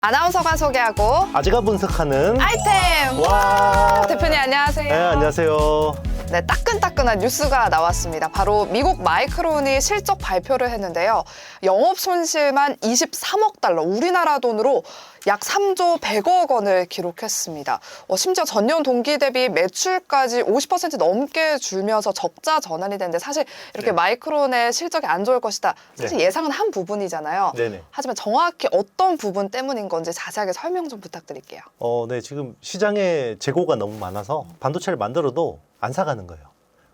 아나운서가 소개하고 아재가 분석하는 아이템! 와 대표님 안녕하세요. 네, 안녕하세요. 네, 따끈따끈한 뉴스가 나왔습니다. 바로 미국 마이크론이 실적 발표를 했는데요. 영업 손실만 23억 달러, 우리나라 돈으로 약 3조 100억 원을 기록했습니다. 심지어 전년 동기 대비 매출까지 50% 넘게 줄면서 적자 전환이 됐는데 사실 이렇게 마이크론의 실적이 안 좋을 것이다. 사실 예상은 한 부분이잖아요. 네네. 하지만 정확히 어떤 부분 때문인 건지 자세하게 설명 좀 부탁드릴게요. 네, 지금 시장에 재고가 너무 많아서 반도체를 만들어도 안 사가는 거예요.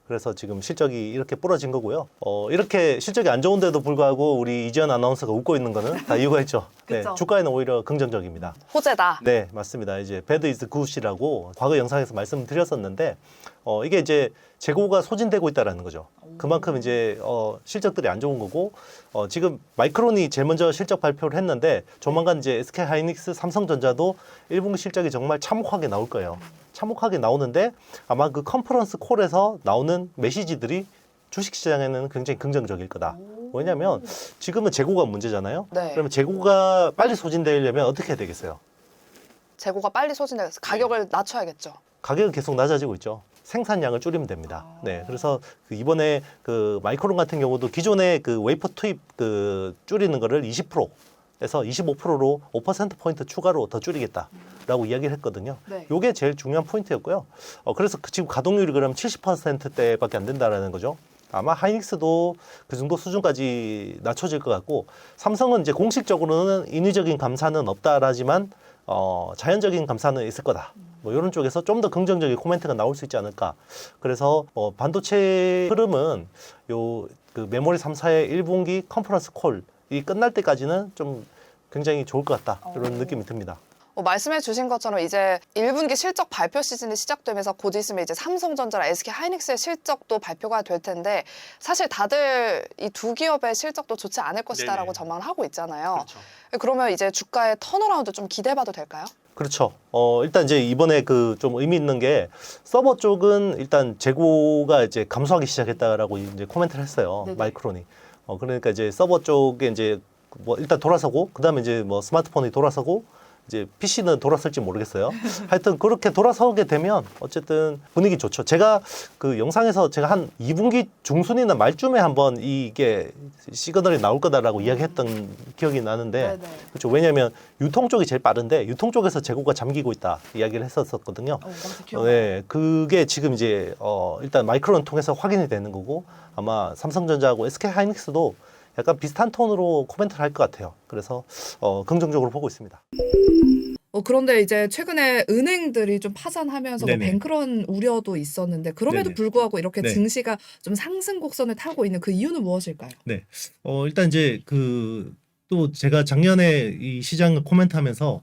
그래서 지금 실적이 이렇게 부러진 거고요. 이렇게 실적이 안 좋은데도 불구하고 우리 이지연 아나운서가 웃고 있는 거는 다 이유가 있죠. 네, 주가에는 오히려 긍정적입니다. 호재다. 네, 맞습니다. 이제 bad is good이라고 과거 영상에서 말씀드렸었는데 이게 이제 재고가 소진되고 있다라는 거죠. 그만큼 이제 실적들이 안 좋은 거고 지금 마이크론이 제일 먼저 실적 발표를 했는데 조만간 이제 SK 하이닉스, 삼성전자도 1분기 실적이 정말 참혹하게 나올 거예요. 참혹하게 나오는데 아마 그 컨퍼런스 콜에서 나오는 메시지들이 주식시장에는 굉장히 긍정적일 거다. 왜냐하면 지금은 재고가 문제잖아요. 네. 그러면 재고가 빨리 소진되려면 어떻게 해야 되겠어요? 재고가 빨리 소진돼서 가격을 낮춰야겠죠. 가격은 계속 낮아지고 있죠. 생산량을 줄이면 됩니다. 네, 그래서 이번에 그 마이크론 같은 경우도 기존의 그 웨이퍼 투입 그 줄이는 거를 20%에서 25%로 5%포인트 추가로 더 줄이겠다라고 이야기를 했거든요. 네. 요게 제일 중요한 포인트였고요. 그래서 지금 가동률이 그럼 70%대밖에 안 된다라는 거죠. 아마 하이닉스도 그 정도 수준까지 낮춰질 것 같고, 삼성은 이제 공식적으로는 인위적인 감사는 없다라지만 자연적인 감사는 있을 거다. 뭐 이런 쪽에서 좀 더 긍정적인 코멘트가 나올 수 있지 않을까. 그래서 반도체 흐름은 그 메모리 3사의 1분기 컨퍼런스 콜이 끝날 때까지는 좀 굉장히 좋을 것 같다. 이런 느낌이 듭니다. 말씀해 주신 것처럼 이제 1분기 실적 발표 시즌이 시작되면서 곧 있으면 이제 삼성전자랑 SK 하이닉스의 실적도 발표가 될 텐데 사실 다들 이 두 기업의 실적도 좋지 않을 것이다라고 전망을 하고 있잖아요. 그렇죠. 그러면 이제 주가의 턴어라운드 좀 기대해봐도 될까요? 그렇죠. 일단 이제 이번에 그 좀 의미 있는 게 서버 쪽은 일단 재고가 이제 감소하기 시작했다라고 이제 코멘트를 했어요. 네네. 마이크론이. 그러니까 이제 서버 쪽에 이제 뭐 일단 돌아서고 그다음에 이제 뭐 스마트폰이 돌아서고 이제 PC는 돌아설지 모르겠어요. 하여튼 그렇게 돌아서게 되면 어쨌든 분위기 좋죠. 제가 그 영상에서 제가 한 2분기 중순이나 말쯤에 한번 이게 시그널이 나올 거다라고 이야기했던 기억이 나는데, 네네. 그렇죠. 왜냐하면 유통 쪽이 제일 빠른데 유통 쪽에서 재고가 잠기고 있다 이야기를 했었거든요. 네, 그게 지금 이제 일단 마이크론 통해서 확인이 되는 거고, 아마 삼성전자하고 SK 하이닉스도 약간 비슷한 톤으로 코멘트를 할 것 같아요. 그래서 긍정적으로 보고 있습니다. 그런데 이제 최근에 은행들이 좀 파산하면서 뭐 네네. 뱅크런 우려도 있었는데 그럼에도 네네. 불구하고 이렇게 네. 증시가 좀 상승 곡선을 타고 있는 그 이유는 무엇일까요? 네. 일단 이제 또 제가 작년에 이 시장을 코멘트하면서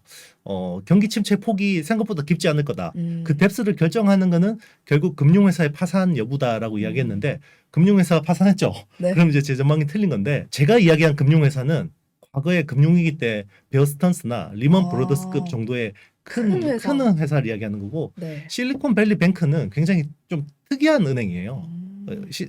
경기 침체 폭이 생각보다 깊지 않을 거다. 그 뎁스를 결정하는 거는 결국 금융회사의 파산 여부다라고 이야기했는데 금융회사가 파산했죠. 네. 그럼 이제 제 전망이 틀린 건데, 제가 이야기한 금융회사는 과거에 금융위기 때 베어스턴스나 리먼 브로더스급 정도의 큰 회사를 이야기하는 거고, 네. 실리콘밸리 뱅크는 굉장히 좀 특이한 은행이에요.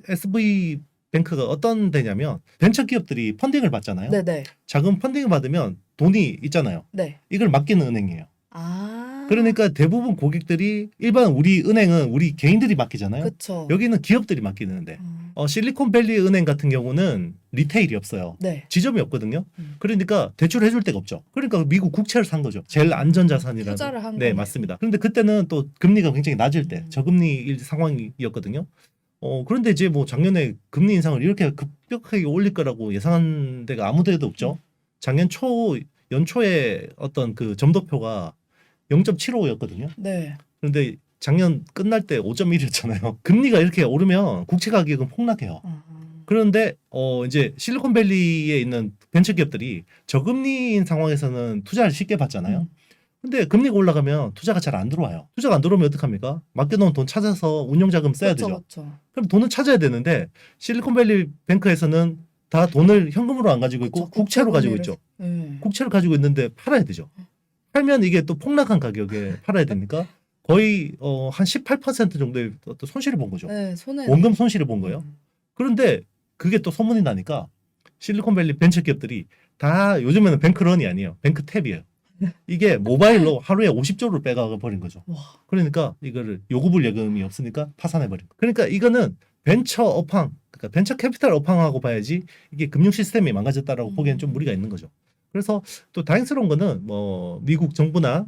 SV 뱅크가 어떤 데냐면 벤처 기업들이 펀딩을 받잖아요. 네네. 자금 펀딩을 받으면 돈이 있잖아요. 네. 이걸 맡기는 은행이에요. 아. 그러니까 대부분 고객들이 일반 우리 은행은 우리 개인들이 맡기잖아요. 그렇죠. 여기는 기업들이 맡기는데 실리콘밸리 은행 같은 경우는 리테일이 없어요. 네. 지점이 없거든요. 그러니까 대출해줄 데가 없죠. 그러니까 미국 국채를 산 거죠. 제일 안전자산이라고. 투자를 한 네, 거네요. 맞습니다. 그런데 그때는 또 금리가 굉장히 낮을 때 저금리 상황이었거든요. 그런데 이제 뭐 작년에 금리 인상을 이렇게 급격하게 올릴 거라고 예상한 데가 아무 데도 없죠. 작년 연초에 어떤 그 점도표가 0.75였거든요. 네. 그런데 작년 끝날 때 5.1이었잖아요. 금리가 이렇게 오르면 국채 가격은 폭락해요. 그런데 이제 실리콘밸리에 있는 벤처 기업들이 저금리인 상황에서는 투자를 쉽게 받잖아요. 근데 금리가 올라가면 투자가 잘 안 들어와요. 투자가 안 들어오면 어떡합니까? 맡겨놓은 돈 찾아서 운용자금 써야 되죠. 그렇죠. 그럼 돈을 찾아야 되는데 실리콘밸리 뱅크에서는 다 돈을 현금으로 안 가지고 있고 국채로 가지고 있죠. 국채를 가지고 있는데 팔아야 되죠. 팔면 이게 또 폭락한 가격에 팔아야 되니까 거의 한 18% 정도의 또 손실을 본 거죠. 네, 손해. 원금 손실을 본 거예요. 그런데 그게 또 소문이 나니까 실리콘밸리 벤처 기업들이 다 요즘에는 뱅크런이 아니에요. 뱅크탭이에요. 이게 모바일로 하루에 50조를 빼가 버린 거죠. 와. 그러니까 이거를 요구불 예금이 없으니까 파산해 버린 거. 그러니까 이거는 벤처 업황, 그러니까 벤처 캐피탈 업황하고 봐야지 이게 금융 시스템이 망가졌다라고 보기엔 좀 무리가 있는 거죠. 그래서 또 다행스러운 거는 뭐 미국 정부나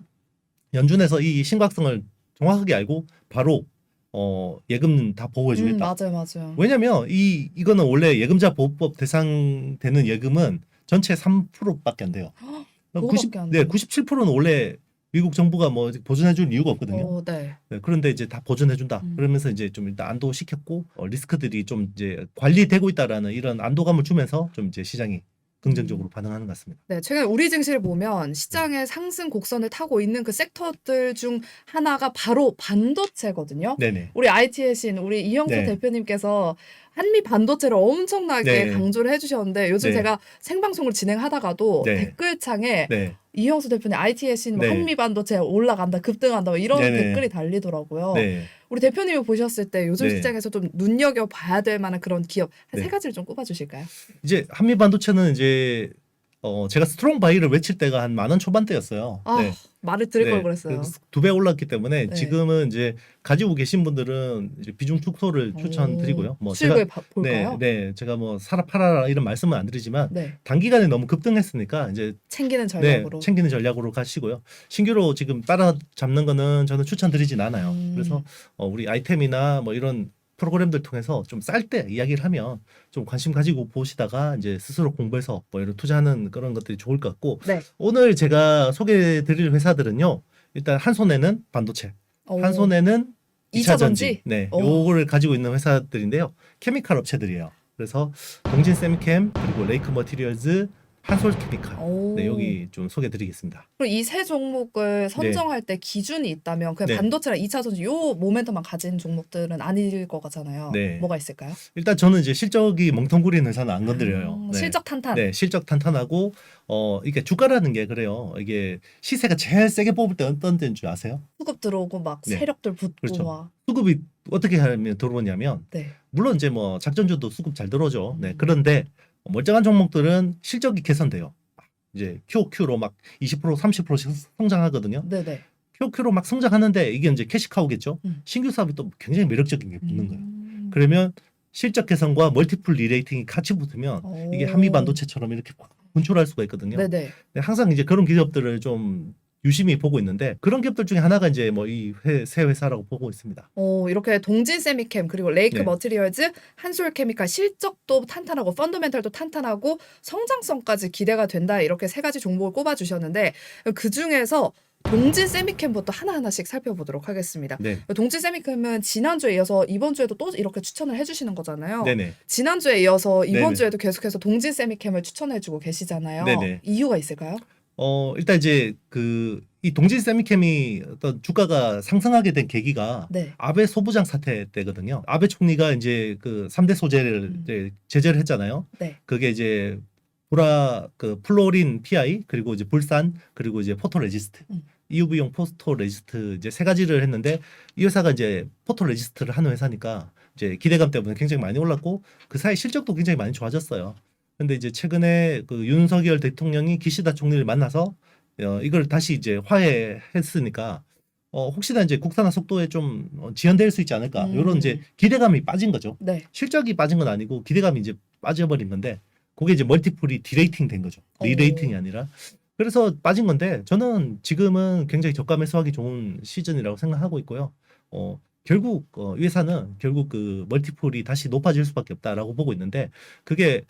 연준에서 이 심각성을 정확하게 알고 바로 예금 다 보호해주겠다. 맞아요, 맞아요. 왜냐면 이거는 원래 예금자 보호법 대상 되는 예금은 전체 3%밖에 안 돼요. 그거밖에 안 네, 돼요. 97%는 원래 미국 정부가 뭐 보존해줄 이유가 없거든요. 네. 네, 그런데 이제 다 보존해준다. 그러면서 이제 좀 일단 안도시켰고 리스크들이 좀 이제 관리되고 있다라는 이런 안도감을 주면서 좀 이제 시장이 긍정적으로 반응하는 것 같습니다. 네, 최근 우리 증시를 보면 시장의 상승 곡선을 타고 있는 그 섹터들 중 하나가 바로 반도체거든요. 네네. 우리 IT의 신, 우리 이영수 네. 대표님께서 한미 반도체를 엄청나게 네. 강조를 해주셨는데 요즘 네. 제가 생방송을 진행하다가도 네. 댓글창에 네. 이영수 대표님 IT의 신, 네. 한미 반도체 올라간다, 급등한다 뭐 이런 네네. 댓글이 달리더라고요. 네. 우리 대표님이 보셨을 때 요즘 네. 시장에서 좀 눈여겨봐야 될 만한 그런 기업 한 네. 세 가지를 좀 꼽아주실까요? 이제 한미 반도체는 이제 제가 스트롱 바이를 외칠 때가 한 10,000원 초반대였어요. 아, 네. 말을 드릴 네. 걸 그랬어요. 2배 올랐기 때문에 네. 지금은 이제 가지고 계신 분들은 이제 비중 축소를 추천드리고요. 뭐 수익을 제가 볼까요? 네, 제가 뭐 사라 팔아라 이런 말씀은 안 드리지만 네. 단기간에 너무 급등했으니까 이제 챙기는 전략으로. 챙기는 전략으로 가시고요. 신규로 지금 따라잡는 거는 저는 추천드리진 않아요. 그래서 우리 아이템이나 뭐 이런 프로그램들 통해서 좀 쌀 때 이야기를 하면 좀 관심 가지고 보시다가 이제 스스로 공부해서 뭐 이런 투자하는 그런 것들이 좋을 것 같고 네. 오늘 제가 소개해드릴 회사들은요. 일단 한 손에는 반도체, 한 손에는 2차 전지, 네, 요거를 가지고 있는 회사들인데요. 케미칼 업체들이에요. 그래서 동진 세미캠 그리고 레이크 머티리얼즈, 한솔 케미칼. 네, 여기 좀 소개드리겠습니다. 그럼 이 세 종목을 선정할 때 기준이 있다면 그냥 네. 반도체랑 2차 전지 요 모멘텀만 가진 종목들은 아닐 것 같잖아요. 네. 뭐가 있을까요? 일단 저는 이제 실적이 멍텅구리는 회사는 안 건드려요. 네. 실적 탄탄. 네, 실적 탄탄하고 이게 주가라는 게 그래요. 이게 시세가 제일 세게 뽑을 때 어떤 때인 줄 아세요? 수급 들어오고 막 네. 세력들 붙고 그렇죠. 막. 수급이 어떻게 하면 들어오냐면 네. 물론 이제 뭐 작전주도 수급 잘 들어오죠. 네, 그런데 멀쩡한 종목들은 실적이 개선돼요. 이제 QOQ로 막 20% 30%씩 성장하거든요. 네네. QOQ로 막 성장하는데 이게 이제 캐시카우겠죠. 신규 사업이 또 굉장히 매력적인 게 붙는 거예요. 그러면 실적 개선과 멀티플 리레이팅이 같이 붙으면 이게 한미 반도체처럼 이렇게 확 분출할 수가 있거든요. 네네. 근데 항상 이제 그런 기업들을 좀 유심히 보고 있는데 그런 기업들 중에 하나가 이제 뭐 이 새 회사라고 보고 있습니다. 이렇게 동진 세미캠 그리고 레이크 네. 머티리얼즈, 한솔 케미칼 실적도 탄탄하고 펀더멘털도 탄탄하고 성장성까지 기대가 된다 이렇게 세 가지 종목을 꼽아주셨는데 그 중에서 동진 세미캠부터 하나하나씩 살펴보도록 하겠습니다. 네. 동진 세미캠은 지난주에 이어서 이번 주에도 또 이렇게 추천을 해주시는 거잖아요. 네네. 지난주에 이어서 이번 네네. 주에도 계속해서 동진 세미캠을 추천해주고 계시잖아요. 네네. 이유가 있을까요? 일단 이제 이 동진 세미캠이 어떤 주가가 상승하게 된 계기가 네. 아베 소부장 사태 때거든요. 아베 총리가 이제 그 3대 소재를 이제 제재를 했잖아요. 네. 그게 이제 플로린 PI 그리고 이제 불산 그리고 이제 포토레지스트. EUV용 포토레지스트 이제 세 가지를 했는데 이 회사가 이제 포토레지스트를 하는 회사니까 이제 기대감 때문에 굉장히 많이 올랐고 그 사이 실적도 굉장히 많이 좋아졌어요. 근데 이제 최근에 그 윤석열 대통령이 기시다 총리를 만나서 이걸 다시 이제 화해했으니까 혹시나 이제 국산화 속도에 좀 지연될 수 있지 않을까 이런 이제 기대감이 빠진 거죠. 네. 실적이 빠진 건 아니고 기대감이 이제 빠져버린 건데 그게 이제 멀티플이 디레이팅 된 거죠. 리레이팅이 아니라. 그래서 빠진 건데 저는 지금은 굉장히 저가 매수하기 좋은 시즌이라고 생각하고 있고요. 결국 이 회사는 결국 그 멀티플이 다시 높아질 수밖에 없다라고 보고 있는데 그게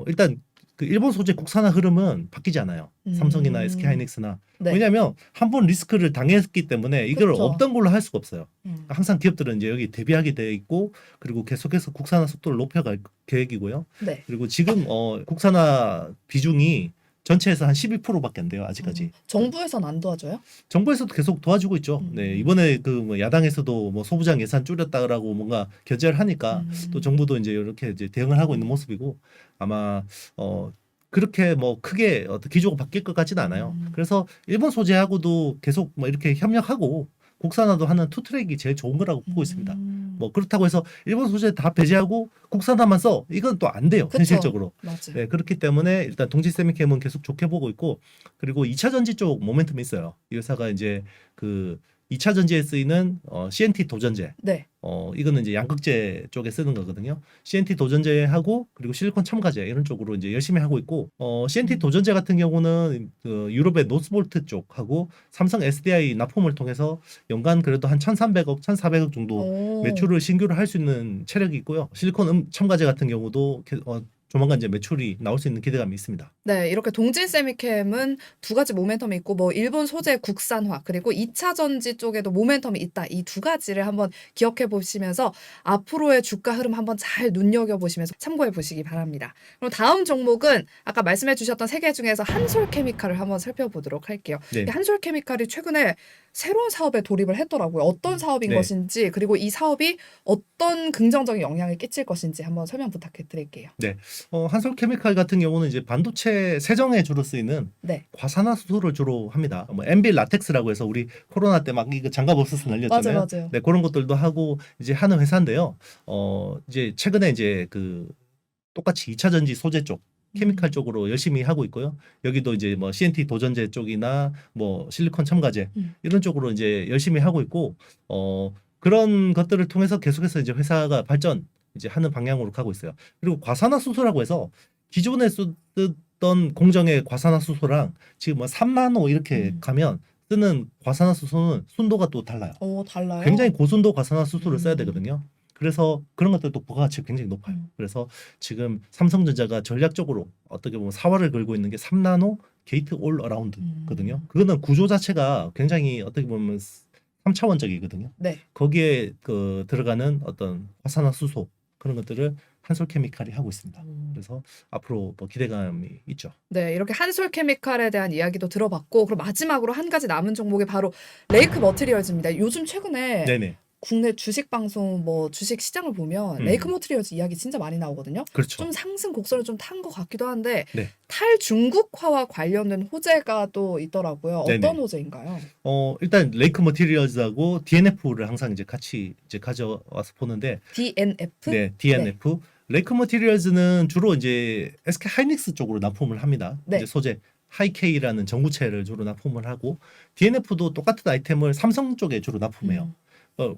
일단 그 일본 소재 국산화 흐름은 바뀌지 않아요. 삼성이나 SK하이닉스나. 네. 왜냐하면 한 번 리스크를 당했기 때문에 이걸 그렇죠. 없던 걸로 할 수가 없어요. 항상 기업들은 이제 여기 대비하게 돼 있고 그리고 계속해서 국산화 속도를 높여갈 계획이고요. 네. 그리고 지금 국산화 비중이 전체에서 한 12%밖에 안 돼요 아직까지. 정부에서는 안 도와줘요? 정부에서도 계속 도와주고 있죠. 네, 이번에 그 뭐 야당에서도 뭐 소부장 예산 줄였다라고 뭔가 견제를 하니까 또 정부도 이제 이렇게 이제 대응을 하고 있는 모습이고 아마 그렇게 뭐 크게 어떤 기조가 바뀔 것 같지는 않아요. 그래서 일본 소재하고도 계속 뭐 이렇게 협력하고 국산화도 하는 투트랙이 제일 좋은 거라고 보고 있습니다. 뭐 그렇다고 해서 일본 소재 다 배제하고 국산화만 써 이건 또 안 돼요. 그쵸. 현실적으로. 맞아. 네, 그렇기 때문에 일단 동지 세미캠은 계속 좋게 보고 있고 그리고 2차 전지 쪽 모멘텀이 있어요. 이 회사가 이제 그 2차 전지에 쓰이는 CNT 도전제. 네. 이거는 이제 양극재 쪽에 쓰는 거거든요. CNT 도전제하고 그리고 실리콘 첨가제 이런 쪽으로 이제 열심히 하고 있고 CNT 도전제 같은 경우는 그 유럽의 노스볼트 쪽하고 삼성 SDI 납품을 통해서 연간 그래도 한 1,300억, 1,400억 정도 오. 매출을 신규로 할 수 있는 체력이 있고요. 실리콘 첨가제 같은 경우도 조만간 이제 매출이 나올 수 있는 기대감이 있습니다. 네, 이렇게 동진 세미캠은 두 가지 모멘텀이 있고 뭐 일본 소재 국산화 그리고 2차 전지 쪽에도 모멘텀이 있다. 이 두 가지를 한번 기억해 보시면서 앞으로의 주가 흐름 한번 잘 눈여겨 보시면서 참고해 보시기 바랍니다. 그럼 다음 종목은 아까 말씀해 주셨던 세 개 중에서 한솔케미칼을 한번 살펴보도록 할게요. 네. 한솔케미칼이 최근에 새로운 사업에 돌입을 했더라고요. 어떤 사업인 네. 것인지 그리고 이 사업이 어떤 긍정적인 영향을 끼칠 것인지 한번 설명 부탁해 드릴게요. 한솔케미칼 같은 경우는 이제 반도체 세정에 주로 쓰이는 네. 과산화 수소를 주로 합니다. 뭐 엔빌 라텍스라고 해서 우리 코로나 때 막 이거 장갑 없어서 날렸잖아요. 맞아요. 네, 그런 것들도 하고 이제 하는 회사인데요. 이제 최근에 이제 그 똑같이 2차 전지 소재 쪽 케미칼 쪽으로 열심히 하고 있고요. 여기도 이제 뭐 CNT 도전제 쪽이나 뭐 실리콘 첨가제 이런 쪽으로 이제 열심히 하고 있고 그런 것들을 통해서 계속해서 이제 회사가 발전 이제 하는 방향으로 가고 있어요. 그리고 과산화 수소라고 해서 기존에 쓰던 공정의 과산화 수소랑 지금 뭐 3나노 이렇게 가면 쓰는 과산화 수소는 순도가 또 달라요. 오, 달라요? 굉장히 고순도 과산화 수소를 써야 되거든요. 그래서 그런 것들도 부가가치가 굉장히 높아요. 그래서 지금 삼성전자가 전략적으로 어떻게 보면 사활을 걸고 있는 게 3나노 게이트 올 어라운드거든요. 그거는 구조 자체가 굉장히 어떻게 보면 3차원적이거든요. 네. 거기에 그 들어가는 어떤 과산화 수소 그런 것들을 한솔케미칼이 하고 있습니다. 그래서 앞으로 뭐 기대감이 있죠. 네, 이렇게 한솔케미칼에 대한 이야기도 들어봤고, 그럼 마지막으로 한 가지 남은 종목이 바로 레이크 머티리얼즈입니다. 요즘 최근에 네네. 국내 주식 방송 뭐 주식 시장을 보면 레이크 머티리얼즈 이야기 진짜 많이 나오거든요. 그렇죠. 좀 상승 곡선을 좀 탄 것 같기도 한데 네. 탈중국화와 관련된 호재가 또 있더라고요. 어떤 네네. 호재인가요? 일단 레이크 머티리얼즈하고 DNF를 항상 이제 같이 이제 가져와서 보는데 DNF? 네, DNF. 레이크 머티리얼즈는 주로 이제 SK 하이닉스 쪽으로 납품을 합니다. 네. 이제 소재 하이케이라는 전구체를 주로 납품을 하고 DNF도 똑같은 아이템을 삼성 쪽에 주로 납품해요.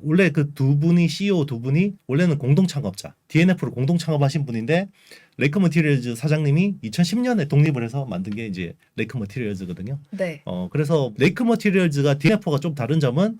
원래 그 두 분이 CEO 두 분이 원래는 공동 창업자 DNF를 공동 창업하신 분인데 레이크 머티리얼즈 사장님이 2010년에 독립을 해서 만든 게 이제 레이크 머티리얼즈거든요. 네. 그래서 레이크 머티리얼즈가 DNF가 좀 다른 점은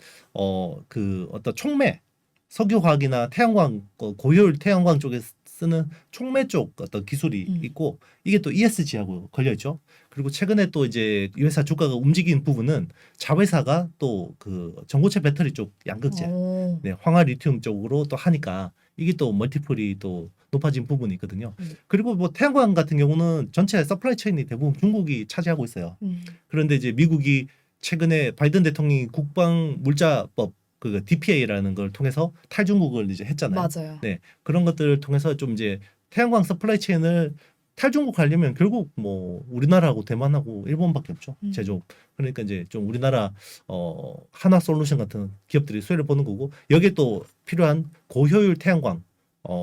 그 어떤 촉매 석유화학이나 태양광 고효율 태양광 쪽에 쓰는 촉매 쪽 어떤 기술이 있고 이게 또 ESG하고 걸려 있죠. 그리고 최근에 또 이제 이 회사 주가가 움직인 부분은 자회사가 또 그 전고체 배터리 쪽 양극재, 오. 네, 황화 리튬 쪽으로 또 하니까 이게 또 멀티플이 또 높아진 부분이 있거든요. 그리고 뭐 태양광 같은 경우는 전체 서플라이 체인이 대부분 중국이 차지하고 있어요. 그런데 이제 미국이 최근에 바이든 대통령이 국방 물자법 그 DPA라는 걸 통해서 탈중국을 이제 했잖아요. 맞아요. 네, 그런 것들을 통해서 좀 이제 태양광 서플라이 체인을 탈중국 하려면 결국 뭐 우리나라하고 대만하고 일본밖에 없죠. 제조업. 그러니까 이제 좀 우리나라 하나 솔루션 같은 기업들이 수혜를 보는 거고 여기에 또 필요한 고효율 태양광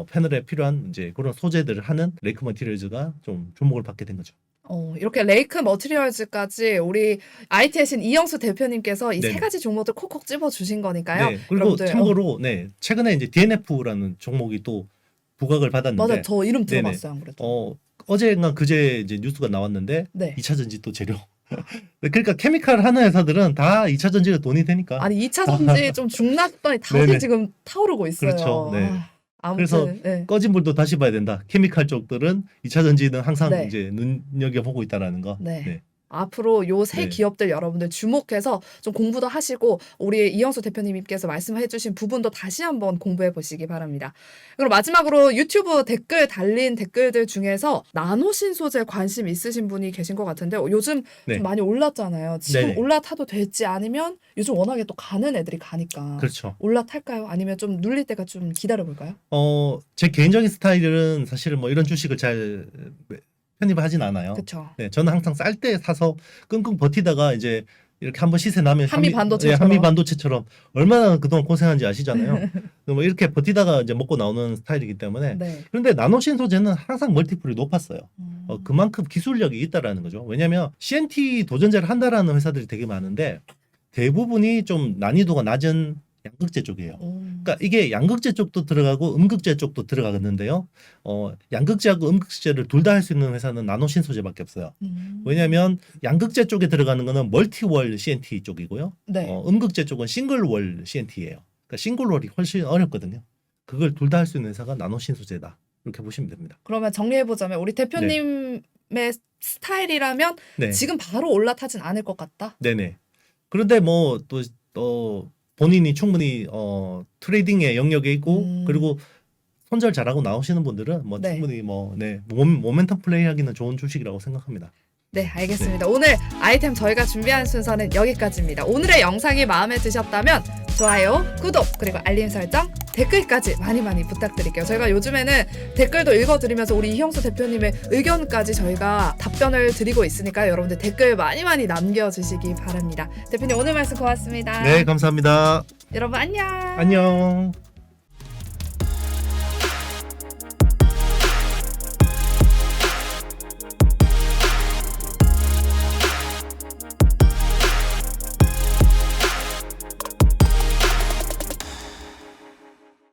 패널에 필요한 이제 그런 소재들을 하는 레이크 머티리얼즈가 좀 주목을 받게 된 거죠. 이렇게 레이크 머티리얼즈까지 우리 IT의 신 이영수 대표님께서 이 세 네네. 가지 종목들 콕콕 집어 주신 거니까요. 네, 그리고 여러분들, 참고로 네, 최근에 이제 DNF라는 종목이 또 부각을 받았는데 맞아요. 저 이름 네네. 들어봤어요. 안 그래도. 어제인가 그제 이제 뉴스가 나왔는데 네. 2차 전지 또 재료. 그러니까 케미칼 하는 회사들은 다 2차 전지가 돈이 되니까. 아니 2차 전지 좀 중났더니 다시 네네. 지금 타오르고 있어요. 그렇죠. 네. 아무튼 그래서 네. 꺼진 불도 다시 봐야 된다. 케미칼 쪽들은 2차 전지는 항상 네. 이제 눈여겨 보고 있다라는 거. 네. 앞으로 요 세 네. 기업들 여러분들 주목해서 좀 공부도 하시고 우리 이영수 대표님께서 말씀해주신 부분도 다시 한번 공부해 보시기 바랍니다. 그리고 마지막으로 유튜브 댓글 달린 댓글들 중에서 나노신소재 관심 있으신 분이 계신 것 같은데 요즘 네. 좀 많이 올랐잖아요. 지금 네네. 올라타도 될지 아니면 요즘 워낙에 또 가는 애들이 가니까 그렇죠. 올라탈까요? 아니면 좀 눌릴 때가 좀 기다려 볼까요? 제 개인적인 스타일은 사실은 뭐 이런 주식을 잘 편입을 하진 않아요. 그렇죠. 네, 저는 항상 쌀 때 사서 끙끙 버티다가 이제 이렇게 한번 시세 나면 한미 반도체처럼. 한미 반도체처럼 얼마나 그동안 고생한지 아시잖아요. 뭐 이렇게 버티다가 이제 먹고 나오는 스타일이기 때문에. 네. 그런데 나노신 소재는 항상 멀티플이 높았어요. 음. 그만큼 기술력이 있다라는 거죠. 왜냐하면 CNT 도전제를 한다라는 회사들이 되게 많은데 대부분이 좀 난이도가 낮은 양극재 쪽이에요. 그러니까 이게 양극재 쪽도 들어가고 음극재 쪽도 들어가겠는데요. 양극재하고 음극재를 둘 다 할 수 있는 회사는 나노신 소재밖에 없어요. 왜냐하면 양극재 쪽에 들어가는 거는 멀티월 CNT 쪽이고요. 네. 음극재 쪽은 싱글월 CNT예요. 그러니까 싱글월이 훨씬 어렵거든요. 그걸 둘 다 할 수 있는 회사가 나노신 소재다. 이렇게 보시면 됩니다. 그러면 정리해보자면 우리 대표님의 스타일이라면 네. 지금 바로 올라타진 않을 것 같다. 네네. 그런데 뭐 또 본인이 충분히 트레이딩의 영역에 있고 그리고 손절 잘하고 나오시는 분들은 뭐 네. 충분히 모멘텀 플레이하기는 좋은 주식이라고 생각합니다. 네, 알겠습니다. 오늘 아이템 저희가 준비한 순서는 여기까지입니다. 오늘의 영상이 마음에 드셨다면 좋아요, 구독, 그리고 알림 설정, 댓글까지 많이 부탁드릴게요. 저희가 요즘에는 댓글도 읽어드리면서 우리 이형수 대표님의 의견까지 저희가 답변을 드리고 있으니까 여러분들 댓글 많이 남겨주시기 바랍니다. 대표님 오늘 말씀 고맙습니다. 네, 감사합니다. 여러분 안녕. 안녕.